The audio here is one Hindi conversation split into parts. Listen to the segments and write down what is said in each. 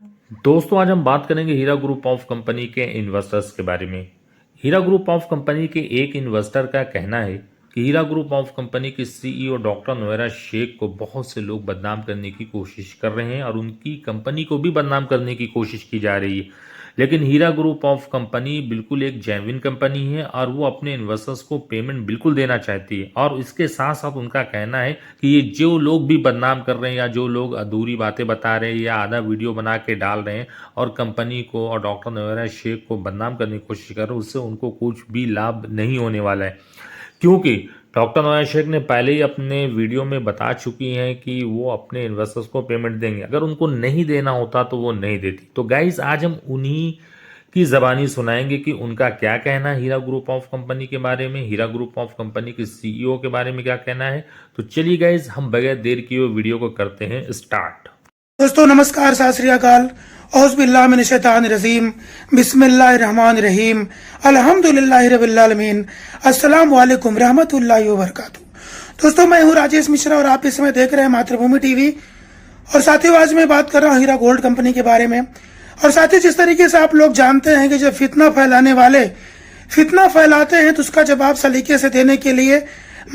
दोस्तों आज हम बात करेंगे हीरा ग्रुप ऑफ कंपनी के इन्वेस्टर्स के बारे में। हीरा ग्रुप ऑफ कंपनी के एक इन्वेस्टर का कहना है कि हीरा ग्रुप ऑफ कंपनी के सीईओ डॉक्टर नोएरा शेख को बहुत से लोग बदनाम करने की कोशिश कर रहे हैं और उनकी कंपनी को भी बदनाम करने की कोशिश की जा रही है। लेकिन हीरा ग्रुप ऑफ कंपनी बिल्कुल एक जेन्युइन कंपनी है और वो अपने इन्वेस्टर्स को पेमेंट बिल्कुल देना चाहती है। और इसके साथ साथ उनका कहना है कि ये जो लोग भी बदनाम कर रहे हैं या जो लोग अधूरी बातें बता रहे हैं या आधा वीडियो बना के डाल रहे हैं और कंपनी को और डॉक्टर नोएरा शेख को बदनाम करने की कोशिश कर रहे हैं, उससे उनको कुछ भी लाभ नहीं होने वाला है। क्योंकि डॉक्टर नोएरा शेख ने पहले ही अपने वीडियो में बता चुकी हैं कि वो अपने इन्वेस्टर्स को पेमेंट देंगे, अगर उनको नहीं देना होता तो वो नहीं देती। तो गाइस आज हम उन्हीं की ज़बानी सुनाएंगे कि उनका क्या कहना है हीरा ग्रुप ऑफ कंपनी के बारे में, हीरा ग्रुप ऑफ कंपनी के सीईओ के बारे में क्या कहना है। तो चलिए गाइस हम बगैर देर किए वीडियो को करते हैं स्टार्ट। दोस्तों नमस्कार, सत श्री अकाल, औज़ बिल्लाहि मिनश शैतानिर रजीम, बिस्मिल्लाहिर रहमानिर रहीम, अल्हम्दुलिल्लाहि रब्बिल आलमीन, अस्सलामु अलैकुम रहमतुल्लाहि व बरकातुहू। दोस्तों मैं हूं राजेश मिश्रा और आप इस समय देख रहे हैं मातृभूमि टीवी। और साथियों आज मैं बात कर रहा हूं हीरा गोल्ड कंपनी के बारे में। और साथियों जिस तरीके से आप लोग जानते हैं कि जब फितना फैलाने वाले फितना फैलाते हैं तो उसका जवाब सलीके से देने के लिए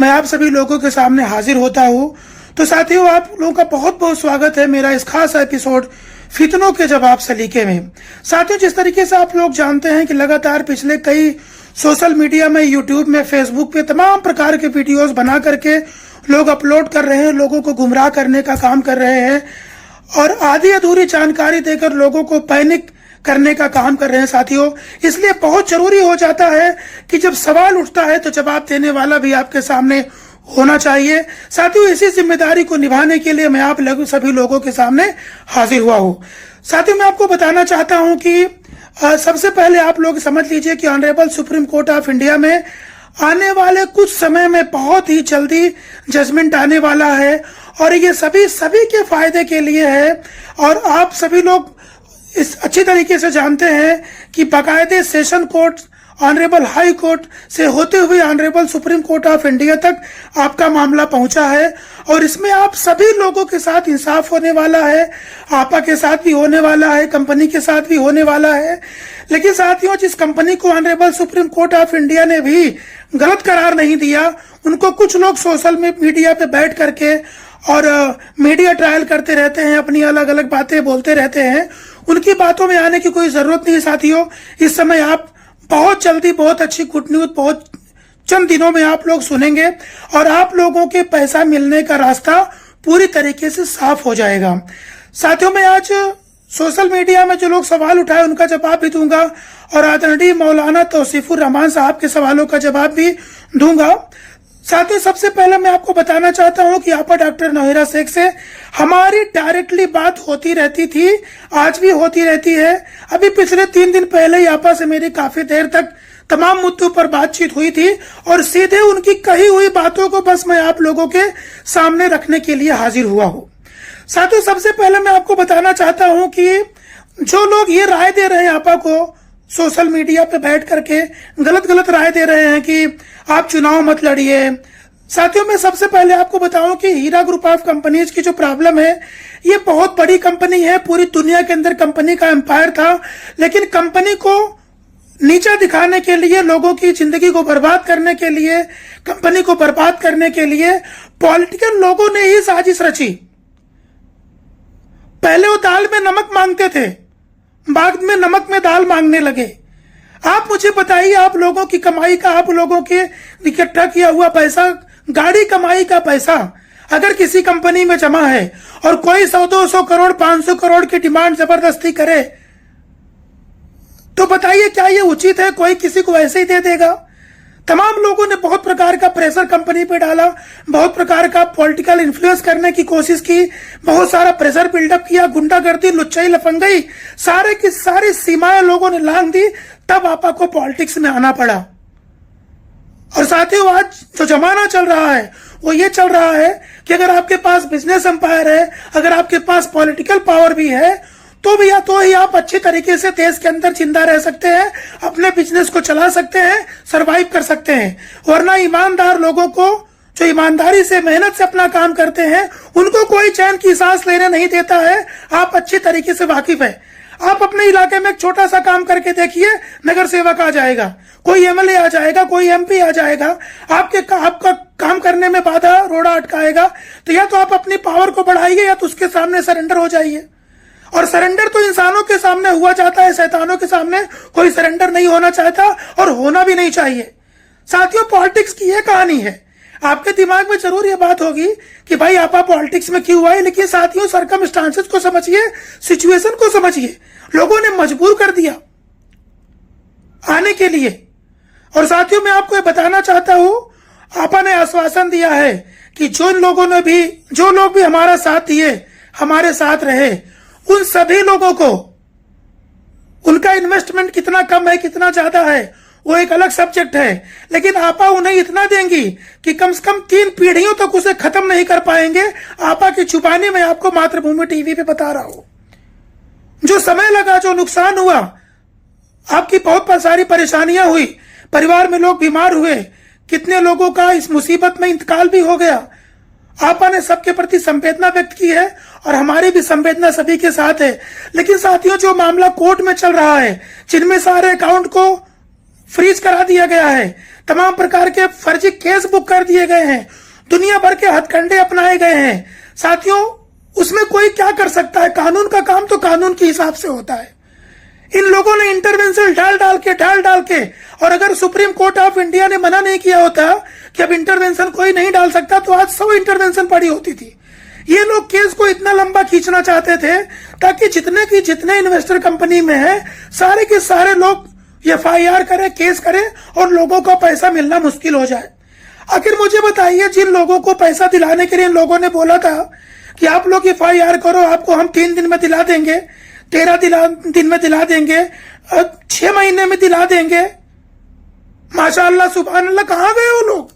मैं आप सभी लोगों के सामने हाजिर होता हूं। तो साथियों आप लोगों का बहुत बहुत स्वागत है मेरा इस खास एपिसोड फितनों के जवाब सलीके में। साथियों जिस तरीके से आप लोग जानते हैं कि लगातार पिछले कई सोशल मीडिया में, यूट्यूब में, फेसबुक पे तमाम प्रकार के वीडियोस बना करके लोग अपलोड कर रहे हैं, लोगों को गुमराह करने का काम कर रहे हैं और आधी अधूरी जानकारी देकर लोगों को पैनिक करने का काम कर रहे हैं। साथियों इसलिए बहुत जरूरी हो जाता है कि जब सवाल उठता है तो जवाब देने वाला भी आपके सामने होना चाहिए। साथियों इसी जिम्मेदारी को निभाने के लिए मैं आप सभी लोगों के सामने हाजिर हुआ हूँ। साथियों मैं आपको बताना चाहता हूँ कि सबसे पहले आप लोग समझ लीजिए कि honourable supreme court of India में आने वाले कुछ समय में बहुत ही जल्दी जजमेंट आने वाला है और ये सभी के फायदे के लिए है। और आप सभी लोग इस अच्छी तरीके से जानते हैं कि बाकायदे session court, honourable high court से होते हुए honourable supreme court of India तक आपका मामला पहुंचा है और इसमें आप सभी लोगों के साथ इंसाफ होने वाला है। आपा के साथ भी होने वाला है, कंपनी के साथ भी होने वाला है। लेकिन साथियों जिस कंपनी को honourable supreme court of India ने भी गलत करार नहीं दिया, उनको कुछ लोग सोशल मीडिया पे बैठ करके और मीडिया ट्रायल करते रहते हैं, अपनी अलग अलग बातें बोलते रहते हैं। उनकी बातों में आने की कोई जरूरत नहीं साथियों। इस समय आप बहुत जल्दी बहुत अच्छी गुड न्यूज बहुत चंद दिनों में आप लोग सुनेंगे और आप लोगों के पैसा मिलने का रास्ता पूरी तरीके से साफ हो जाएगा। साथियों मैं आज सोशल मीडिया में जो लोग सवाल उठाए उनका जवाब भी दूंगा और आदरणीय मौलाना तौसीफुर रहमान साहब के सवालों का जवाब भी दूंगा। साथियों सबसे पहले मैं आपको बताना चाहता हूं कि आपा डॉक्टर नोएरा शेख से हमारी डायरेक्टली बात होती रहती थी, आज भी होती रहती है। अभी पिछले 3 दिन पहले ही आपा से मेरी काफी देर तक तमाम मुद्दों पर बातचीत हुई थी और सीधे उनकी कही हुई बातों को बस मैं आप लोगों के सामने रखने के लिए हाजिर हुआ हूँ। साथियों सबसे पहले मैं आपको बताना चाहता हूँ कि जो लोग ये राय दे रहे हैं आपा को सोशल मीडिया पे बैठ करके गलत राय दे रहे हैं कि आप चुनाव मत लड़िए। साथियों मैं सबसे पहले आपको बताऊं कि हीरा ग्रुप ऑफ कंपनीज की जो प्रॉब्लम है, ये बहुत बड़ी कंपनी है, पूरी दुनिया के अंदर कंपनी का एम्पायर था, लेकिन कंपनी को नीचा दिखाने के लिए, लोगों की जिंदगी को बर्बाद करने के लिए, कंपनी को बर्बाद करने के लिए पॉलिटिकल लोगों ने ही साजिश रची। पहले वो दाल में नमक मांगते थे, बाद में नमक में दाल मांगने लगे। आप मुझे बताइए, आप लोगों की कमाई का, आप लोगों के इकट्ठा किया हुआ पैसा, गाड़ी कमाई का पैसा अगर किसी कंपनी में जमा है और कोई 100-200 करोड़ 500 करोड़ की डिमांड जबरदस्ती करे तो बताइए क्या ये उचित है? कोई किसी को ऐसे ही दे देगा? तमाम लोगों ने बहुत प्रकार का प्रेशर कंपनी पे डाला, बहुत प्रकार का पॉलिटिकल इन्फ्लुएंस करने की कोशिश की, बहुत सारा प्रेशर बिल्डअप किया, गुंडागर्दी, लुच्चाई, लफंगाई, सारे की सारी सीमाएं लोगों ने लांघ दी, तब आपा को पॉलिटिक्स में आना पड़ा। और साथियों आज जो जमाना चल रहा है वो ये चल रहा है कि अगर आपके पास बिजनेस एम्पायर है, अगर आपके पास पॉलिटिकल पावर भी है तो भी या तो ही आप अच्छे तरीके से देश के अंदर जिंदा रह सकते हैं, अपने बिजनेस को चला सकते हैं, सरवाइव कर सकते हैं। वरना ईमानदार लोगों को जो ईमानदारी से मेहनत से अपना काम करते हैं, उनको कोई चैन की सांस लेने नहीं देता है। आप अच्छी तरीके से वाकिफ है। आप अपने इलाके में एक छोटा सा काम करके देखिए, नगर सेवक आ जाएगा, कोई एमएलए आ जाएगा, कोई एमपी आ जाएगा, आपका काम करने में बाधा रोड़ा अटकाएगा। तो या तो आप अपनी पावर को बढ़ाइए या तो उसके सामने सरेंडर हो जाइए। और सरेंडर तो इंसानों के सामने हुआ जाता है, शैतानों के सामने कोई सरेंडर नहीं होना चाहता और होना भी नहीं चाहिए। साथियों, पॉलिटिक्स की ये कहानी है। आपके दिमाग में जरूर ये बात होगी कि भाई आप पॉलिटिक्स में क्यों आए, लेकिन साथियों सरकमस्टांसेस को समझिए, सिचुएशन को समझिए। लोगों ने मजबूर कर दिया आने के लिए। और साथियों, मैं आपको ये बताना चाहता हूं, आपा ने आश्वासन दिया है कि जो लोग भी हमारा साथ दिए, हमारे साथ रहे, उन सभी लोगों को उनका इन्वेस्टमेंट कितना कम है कितना ज्यादा है वो एक अलग सब्जेक्ट है, लेकिन आपा उन्हें इतना देंगी कि कम से कम 3 पीढ़ियों तक उसे खत्म नहीं कर पाएंगे। आपा की जुबानी में आपको मातृभूमि टीवी पे बता रहा हूं। जो समय लगा, जो नुकसान हुआ, आपकी बहुत सारी परेशानियां हुई, परिवार में लोग बीमार हुए, कितने लोगों का इस मुसीबत में इंतकाल भी हो गया। आपा ने सबके प्रति संवेदना व्यक्त की है और हमारी भी संवेदना सभी के साथ है। लेकिन साथियों, जो मामला कोर्ट में चल रहा है, जिनमें सारे अकाउंट को फ्रीज करा दिया गया है, तमाम प्रकार के फर्जी केस बुक कर दिए गए हैं, दुनिया भर के हथकंडे अपनाए गए हैं, साथियों उसमें कोई क्या कर सकता है? कानून का काम तो कानून के हिसाब से होता है। इन लोगों ने इंटरवेंशन डाल डाल के और अगर सुप्रीम कोर्ट ऑफ इंडिया ने मना नहीं किया होता कि अब इंटरवेंशन कोई नहीं डाल सकता, तो आज 100 इंटरवेंशन पड़ी होती थी। ये लोग केस को इतना लंबा खींचना चाहते थे ताकि जितने इन्वेस्टर कंपनी में है, सारे के सारे लोग FIR करे, केस करे और लोगों को पैसा मिलना मुश्किल हो जाए। आखिर मुझे बताइए, जिन लोगों को पैसा दिलाने के लिए इन लोगों ने बोला था कि आप लोग FIR करो, आपको हम 3 दिन में दिला देंगे, 13 दिन में दिला देंगे, 6 महीने में दिला देंगे, माशाअल्लाह सुभान अल्लाह, कहां गए वो लोग?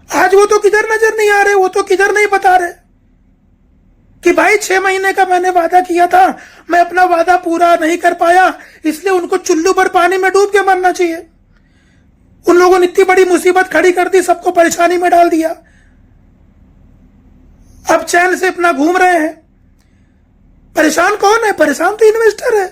आज वो तो किधर नजर नहीं आ रहे, वो तो किधर नहीं बता रहे कि भाई 6 महीने का मैंने वादा किया था, मैं अपना वादा पूरा नहीं कर पाया, इसलिए उनको चुल्लू पर पानी में डूब के मरना चाहिए। उन लोगों ने इतनी बड़ी मुसीबत खड़ी कर दी, सबको परेशानी में डाल दिया। अब चैन से अपना घूम रहे हैं। परेशान कौन है? परेशान तो इन्वेस्टर है।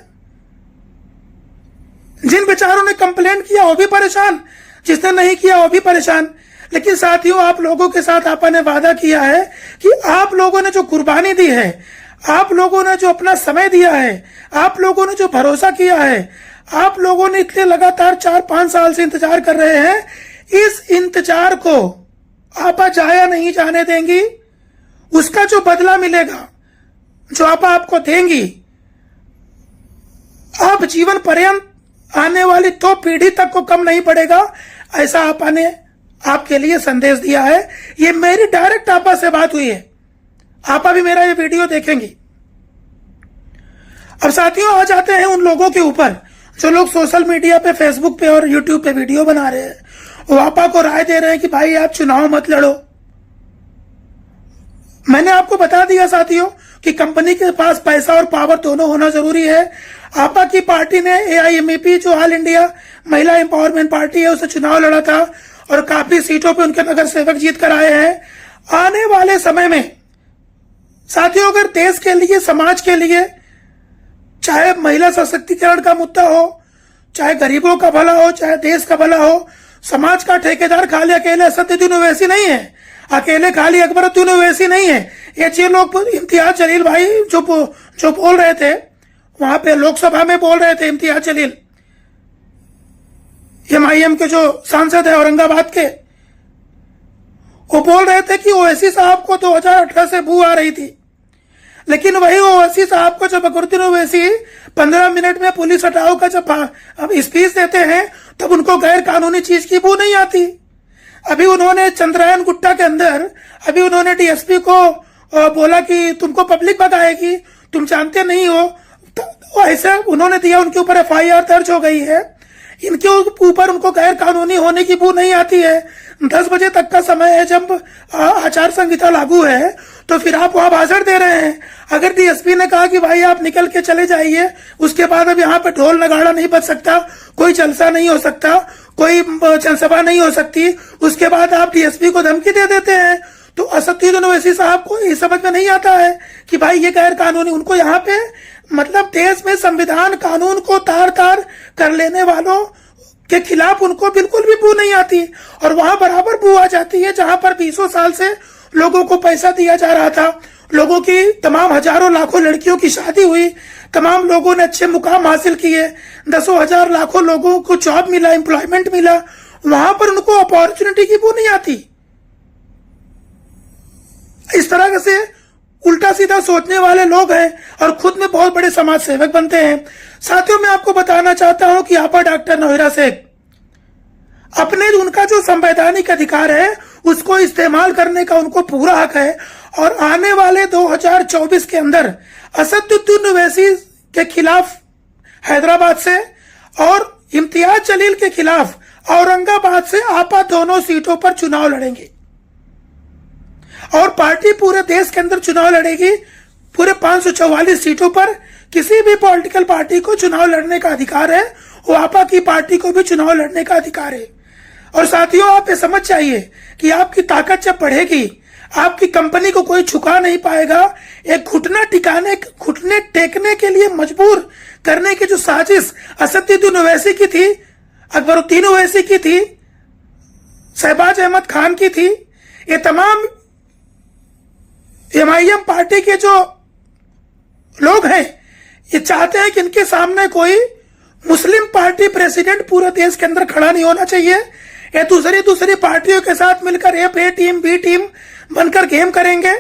जिन बेचारों ने कंप्लेंट किया वो भी परेशान, जिसने नहीं किया वो भी परेशान। लेकिन साथियों, आप लोगों के साथ आपा ने वादा किया है कि आप लोगों ने जो कुर्बानी दी है, आप लोगों ने जो अपना समय दिया है, आप लोगों ने जो भरोसा किया है, आप लोगों ने इतने लगातार 4-5 साल से इंतजार कर रहे हैं, इस इंतजार को आपा जाया नहीं जाने देंगी। उसका जो बदला मिलेगा, जो आपा आपको देंगी, आप जीवन पर्यंत आने वाली 2 पीढ़ी तक को कम नहीं पड़ेगा। ऐसा आपा ने आपके लिए संदेश दिया है। ये मेरी डायरेक्ट आपा से बात हुई है। आपा भी मेरा ये वीडियो देखेंगी। अब साथियों, आ जाते हैं उन लोगों के ऊपर जो लोग सोशल मीडिया पे, फेसबुक पे और यूट्यूब पे वीडियो बना रहे हैं। वो आपा को राय दे रहे हैं कि भाई आप चुनाव मत लड़ो। मैंने आपको बता दिया साथियों कि कंपनी के पास पैसा और पावर दोनों होना जरूरी है। आपा की पार्टी ने AIMEP, जो ऑल इंडिया महिला एम्पावरमेंट पार्टी है, उसे चुनाव लड़ा था और काफी सीटों पे उनके नगर सेवक जीत कर आए हैं। आने वाले समय में साथियों, अगर देश के लिए, समाज के लिए, चाहे महिला सशक्तिकरण का मुद्दा हो, चाहे गरीबों का भला हो, चाहे देश का भला हो, समाज का ठेकेदार खाली अकेले असदुद्दीन ओवैसी नहीं है, अकेले खाली अकबरुद्दीन ओवैसी नहीं है। ये जो लोग, इम्तियाज जलील भाई जो बोल रहे थे वहां पे, लोकसभा में बोल रहे थे, इम्तियाज जलील MIM के जो सांसद है औरंगाबाद के, वो बोल रहे थे कि ओवैसी साहब को 2018 से बू आ रही थी। लेकिन वही ओवैसी साहब को जब अकबरुद्दीन ओवैसी 15 मिनट में पुलिस हटाओ का जब अब स्पीच देते हैं, तब उनको गैर कानूनी चीज की बू नहीं आती। अभी उन्होंने चंद्रायन गुट्टा के अंदर, अभी उन्होंने DSP को बोला कि तुमको पब्लिक बताएगी, तुम जानते नहीं हो, तो ऐसा उन्होंने दिया, उनके ऊपर FIR दर्ज हो गई है। इनके ऊपर उनको गैर कानूनी होने की बू नहीं आती है। 10 बजे तक का समय है जब आचार संहिता लागू है, तो फिर आप वहां भाषण दे रहे हैं। अगर DSP ने कहा कि भाई आप निकल के चले जाइए, उसके बाद अब यहाँ पे ढोल नगाड़ा नहीं बज सकता, कोई जलसा नहीं हो सकता, कोई जनसभा नहीं हो सकती, उसके बाद आप डीएसपी को धमकी दे देते हैं। तो असदुद्दीन ओवैसी साहब को ये समझ में नहीं आता है कि भाई ये गैर कानूनी, उनको यहाँ पे मतलब देश में संविधान कानून को तार तार कर लेने वालों के खिलाफ उनको बिल्कुल भी बू नहीं आती, और वहां बराबर बू आ जाती है जहां पर 20 साल से लोगों को पैसा दिया जा रहा था, लोगों की तमाम हजारों लाखों लड़कियों की शादी हुई, तमाम लोगों ने अच्छे मुकाम हासिल किए, 10,000 लाखों लोगों को जॉब मिला, एम्प्लॉयमेंट मिला, वहां पर उनको अपॉर्चुनिटी की बू नहीं आती। इस तरह से उल्टा सीधा सोचने वाले लोग हैं और खुद में बहुत बड़े समाज सेवक बनते हैं। साथियों, मैं आपको बताना चाहता हूं कि आपा डॉक्टर नोएरा शेख अपने उनका जो संवैधानिक अधिकार है उसको इस्तेमाल करने का उनको पूरा हक है, और आने वाले 2024 के अंदर असदुद्दीन ओवैसी के खिलाफ हैदराबाद से और इम्तियाज जलील के खिलाफ औरंगाबाद से आपा दोनों सीटों पर चुनाव लड़ेंगे, और पार्टी पूरे देश के अंदर चुनाव लड़ेगी। पूरे 544 सीटों पर किसी भी पॉलिटिकल पार्टी को चुनाव लड़ने का अधिकार है, वो आपा की पार्टी को भी चुनाव लड़ने का अधिकार है। और साथियों, आप ये समझ जाइए कि आपकी ताकत जब बढ़ेगी, आपकी कंपनी को कोई छुपा नहीं पाएगा। एक घुटने टेकने के लिए मजबूर करने की जो साजिश असदुद्दीन ओवैसी की थी, अकबरुद्दीन ओवैसी की थी, शहबाज अहमद खान की थी, ये तमाम एमआईएम पार्टी के जो लोग हैं ये चाहते हैं कि इनके सामने कोई मुस्लिम पार्टी प्रेसिडेंट पूरे देश के अंदर खड़ा नहीं होना चाहिए। ये दूसरी पार्टियों के साथ मिलकर ए टीम बी टीम बनकर गेम करेंगे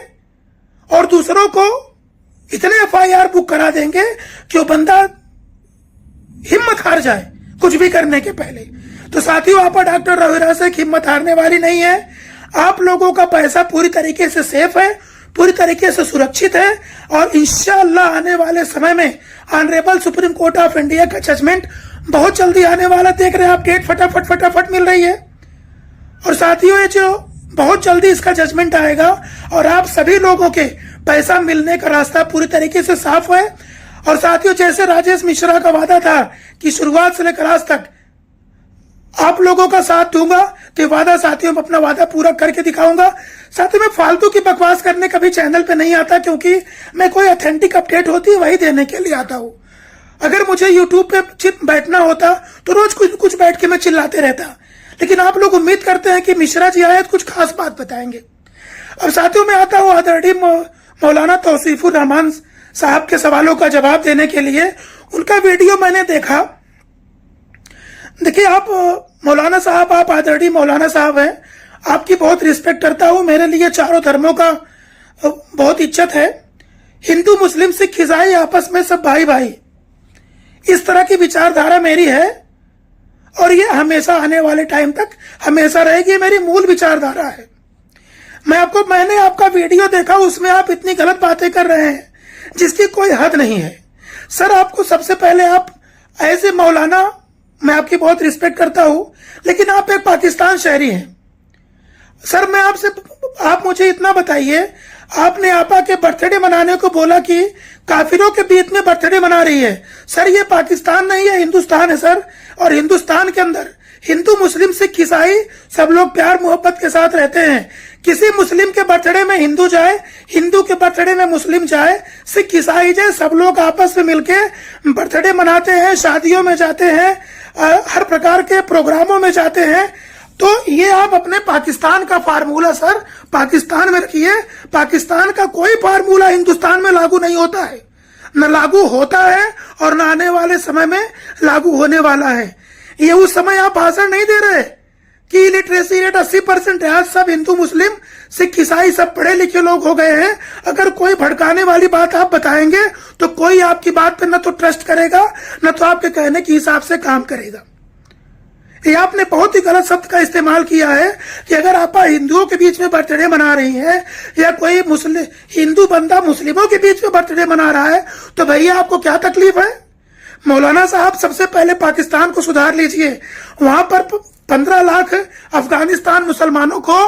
और दूसरों को इतने एफआईआर बुक करा देंगे कि वो बंदा हिम्मत हार जाए कुछ भी करने के पहले। तो साथियों, आपा डॉक्टर नोएरा शेख हिम्मत हारने वाली नहीं है। आप लोगों का पैसा पूरी तरीके से सेफ है, पूरी तरीके से सुरक्षित है, और इंशाअल्लाह आने वाले समय में honourable supreme court of India का जजमेंट बहुत जल्दी आने वाला। देख रहे हैं आप, डेट फटाफट मिल रही है। और साथियों, ये जो बहुत जल्दी इसका जजमेंट आएगा और आप सभी लोगों के पैसा मिलने का रास्ता पूरी तरीके से साफ है। और साथियों, जैसे राजेश मिश्रा का वादा था कि शुरुआत से लेकर आज तक आप लोगों का साथ दूंगा, तो वादा साथियों मैं अपना वादा पूरा करके दिखाऊंगा। साथियों, मैं फालतू की बकवास करने कभी चैनल पे नहीं आता, क्योंकि मैं कोई ऑथेंटिक अपडेट होती है वही देने के लिए आता हूं। अगर मुझे यूट्यूब पे बैठना होता तो रोज कुछ बैठ के मैं चिल्लाते रहता, लेकिन आप लोग उम्मीद करते हैं कि मिश्रा जी आए तो कुछ खास बात बताएंगे। अब साथियों, मैं आता हूं आदरणीय मौलाना तौसीफुर रहमान साहब के सवालों का जवाब देने के लिए। उनका वीडियो मैंने देखा। देखिए, आप मौलाना साहब, आप आदरणीय मौलाना साहब हैं, आपकी बहुत रिस्पेक्ट करता हूं। मेरे लिए चारों धर्मों का बहुत इज्जत है। हिंदू मुस्लिम सिख ईसाई आपस में सब भाई भाई, इस तरह की विचारधारा मेरी है, और ये हमेशा आने वाले टाइम तक हमेशा रहेगी। मेरी मूल विचारधारा है। मैंने आपका वीडियो देखा, उसमें आप इतनी गलत बातें कर रहे हैं जिसकी कोई हद नहीं है। सर, आपको सबसे पहले, आप एज ए मौलाना, मैं आपकी बहुत रिस्पेक्ट करता हूं, लेकिन आप एक पाकिस्तान शहरी हैं। सर, मैं आप मुझे इतना बताइए, आपने आपा के बर्थडे मनाने को बोला कि काफिरों के बीच में बर्थडे मना रही है। सर, ये पाकिस्तान नहीं है, हिंदुस्तान है सर। और हिंदुस्तान के अंदर हिंदू मुस्लिम सिख ईसाई सब लोग प्यार मोहब्बत के साथ रहते हैं। किसी मुस्लिम के बर्थडे में हिंदू जाए, हिंदू के बर्थडे में मुस्लिम जाए, सिख ईसाई जाए, सब लोग आपस में मिलके बर्थडे मनाते हैं, शादियों में जाते हैं, हर प्रकार के प्रोग्रामों में जाते हैं। तो ये आप अपने पाकिस्तान का फार्मूला सर पाकिस्तान में रखिए। पाकिस्तान का कोई फार्मूला हिंदुस्तान में लागू नहीं होता है, न लागू होता है और न आने वाले समय में लागू होने वाला है। ये उस समय आप भाषण नहीं दे रहे कि लिटरेसी रेट 80% है। आज सब हिंदू मुस्लिम सिख ईसाई सब पढ़े लिखे लोग हो गए हैं। अगर कोई भड़काने वाली बात आप बताएंगे तो कोई आपकी बात पर न तो ट्रस्ट करेगा, न तो आपके कहने के हिसाब से काम करेगा। ये आपने बहुत ही गलत शब्द का इस्तेमाल किया है कि अगर आप हिंदुओं के बीच में बर्थडे मना रही हैं या कोई मुस्लिम हिंदू बंदा मुस्लिमों के बीच में बर्थडे मना रहा है, तो भैया आपको क्या तकलीफ है? मौलाना साहब, सबसे पहले पाकिस्तान को सुधार लीजिए। वहां पर 15 लाख अफगानिस्तान मुसलमानों को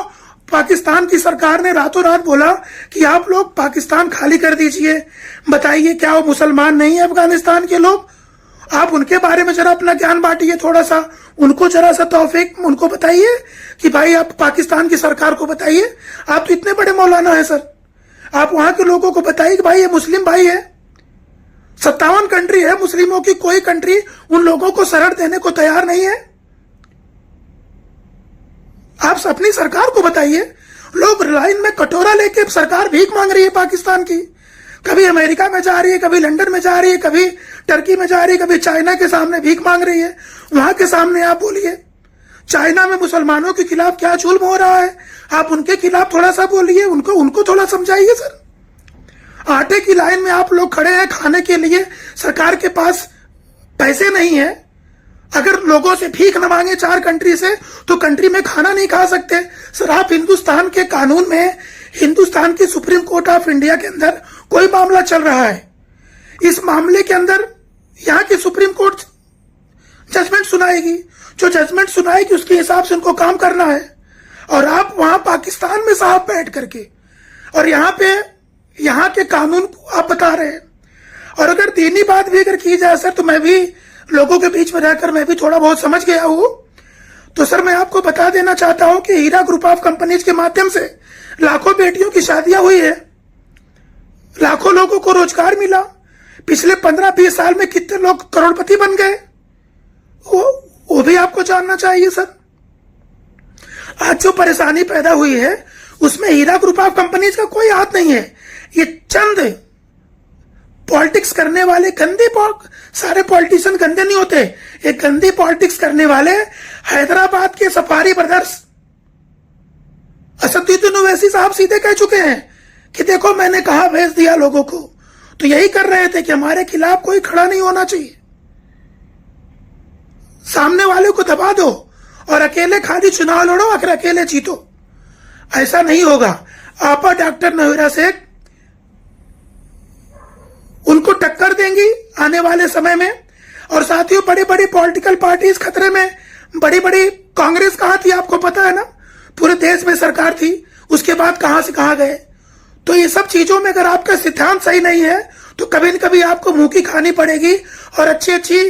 पाकिस्तान की सरकार ने रातों रात बोला कि आप लोग पाकिस्तान खाली कर दीजिए। बताइए, क्या वो मुसलमान नहीं है अफगानिस्तान के लोग? आप उनके बारे में जरा अपना ज्ञान बांटिए थोड़ा सा, उनको जरा सा तौफीक उनको बताइए कि भाई आप पाकिस्तान की सरकार को बताइए, आप तो इतने बड़े मौलाना हैं सर, आप वहां के लोगों को बताइए कि भाई ये मुस्लिम भाई है, 57 कंट्री है मुस्लिमों की, कोई कंट्री उन लोगों को शरण देने को तैयार नहीं है। आप अपनी सरकार को बताइए। लोग लाइन में कटोरा लेके सरकार भीख मांग रही है पाकिस्तान की, कभी अमेरिका में जा रही है, कभी लंदन में जा रही है, कभी टर्की में जा रही है, कभी चाइना के सामने भीख मांग रही है। वहां के सामने आप बोलिए चाइना में मुसलमानों के खिलाफ क्या जुल्म हो रहा है, आप उनके खिलाफ थोड़ा सा बोलिए, उनको थोड़ा समझाइए सर। आटे की लाइन में आप लोग खड़े हैं खाने के लिए, सरकार के पास पैसे नहीं है, अगर लोगों से भीख न मांगे 4 कंट्री से तो कंट्री में खाना नहीं खा सकते सर। आप हिंदुस्तान के कानून में, हिंदुस्तान की सुप्रीम कोर्ट ऑफ इंडिया के अंदर कोई मामला चल रहा है, इस मामले के अंदर यहाँ की सुप्रीम कोर्ट जजमेंट सुनाएगी, जो जजमेंट सुनाएगी उसके हिसाब से उनको काम करना है। और आप वहां पाकिस्तान में साहब बैठ करके और यहाँ के कानून को आप बता रहे हैं। और अगर दीनी बात भी अगर की जाए सर, तो मैं भी लोगों के बीच में रहकर मैं भी थोड़ा बहुत समझ गया हूं। तो सर मैं आपको बता देना चाहता हूं कि हीरा ग्रुप ऑफ कंपनीज के माध्यम से लाखों बेटियों की शादियां हुई है, लाखों लोगों को रोजगार मिला, पिछले 15-20 साल में कितने लोग करोड़पति बन गए, वो भी आपको जानना चाहिए सर। आज जो परेशानी पैदा हुई है उसमें हीरा ग्रुप ऑफ कंपनीज का कोई हाथ नहीं है। ये चंद पॉलिटिक्स करने वाले गंदे, सारे पॉलिटिशियन गंदे नहीं होते, ये गंदी पॉलिटिक्स करने वाले हैदराबाद के सफारी ब्रदर्स असदुद्दीन ओवैसी साहब सीधे कह चुके हैं कि देखो मैंने कहा भेज दिया लोगों को, तो यही कर रहे थे कि हमारे खिलाफ कोई खड़ा नहीं होना चाहिए, सामने वाले को दबा दो और अकेले खाली चुनाव लड़ो, आखिर अकेले जीतो। ऐसा नहीं होगा। आपा डॉक्टर नोएरा शेख उनको टक्कर देंगी आने वाले समय में। और साथियों, बड़ी बड़ी पॉलिटिकल पार्टीज खतरे में, बड़ी बड़ी कांग्रेस कहां थी आपको पता है ना, पूरे देश में सरकार थी, उसके बाद कहां से कहां गए। तो ये सब चीजों में अगर आपका सिद्धांत सही नहीं है तो कभी न कभी आपको मुंह की खानी पड़ेगी। और अच्छी अच्छी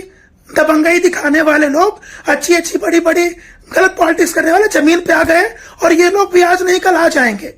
दबंगई दिखाने वाले लोग, अच्छी अच्छी बड़ी बड़ी गलत पॉलिटिक्स करने वाले जमीन पे आ गए और ये लोग भी आज नहीं कल आ जाएंगे।